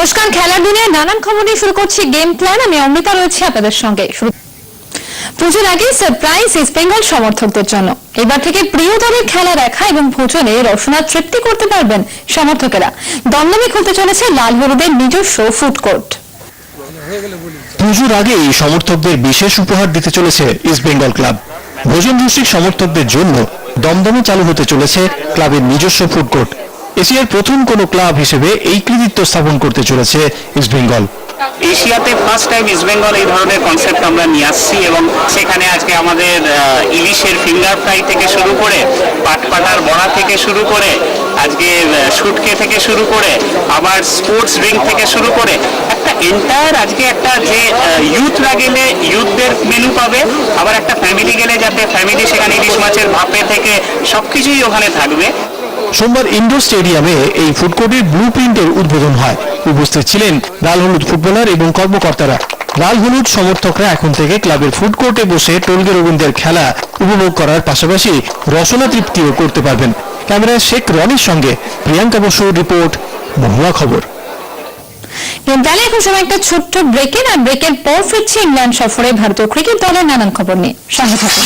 নমস্কার, খেলার দুনিয়ায় নানান খবর নিয়ে শুরু করছি গেম প্ল্যান। আমি অমৃতা রয়েছি আপনাদের সঙ্গে। পুজোর আগে সারপ্রাইজ ইস্ট বেঙ্গল সমর্থকদের জন্য। এবার থেকে প্রিয় দলের খেলা দেখা এবং ভোজনে রসনা তৃপ্তি করতে পারবেন সমর্থকেরা। দমদমে খুলতে চলেছে লাল হলুদের নিজস্ব ফুড কোর্ট। পুজোর আগে সমর্থকদের বিশেষ উপহার দিতে চলেছে ইস্ট বেঙ্গল ক্লাব। ভোজন রসিক সমর্থকদের জন্য দমদমে চালু হতে চলেছে ক্লাবের নিজস্ব ফুড কোর্ট। এশিয়ার প্রথম কোনো ক্লাব হিসেবে এই কৃতিত্ব স্থাপন করতে চলেছে ইস্ট বেঙ্গল। এশিয়াতে ফার্স্ট টাইম ইস্ট বেঙ্গল এই ধরনের কনসেপ্ট আমরা নিয়ে আসছি এবং সেখানে আজকে আমাদের ইলিশের ফিঙ্গার ফ্রাই থেকে শুরু করে পাটপাটার বড়া থেকে শুরু করে আজকে শুটকে থেকে শুরু করে আবার স্পোর্টস ড্রিঙ্ক থেকে শুরু করে একটা এন্টায়ার আজকে একটা যে ইউথরা গেলে ইউথদের মেনু পাবে, আবার একটা ফ্যামিলি গেলে যাতে ফ্যামিলি সেখানে ইলিশ মাছের ভাপে থেকে সবকিছুই ওখানে থাকবে। সোমবার ইন্ডোর স্টেডিয়ামে এই ফুড কোর্টের ব্লু প্রিন্টের উদ্বোধন হয়। উপস্থিত ছিলেন লাল হলুদ ফুটবলার এবং কর্মকর্তারা। লাল হলুদ সমর্থকরা এখন থেকে ক্লাবের ফুড কোর্টে বসে টোলগে রবীন্দ্রের খেলা উপভোগ করার পাশাপাশি রসনা তৃপ্তিও করতে পারবেন। ক্যামেরায় শেখ রনির সঙ্গে প্রিয়াঙ্কা বসুর রিপোর্ট, মহুয়া খবর। তাহলে এখন সময় একটা ছোট্ট ব্রেকের, আর ব্রেকের পর ফিরছি ইংল্যান্ড সফরে ভারতীয় ক্রিকেট দলের নানান খবর নিয়ে। সঙ্গে থাকুন।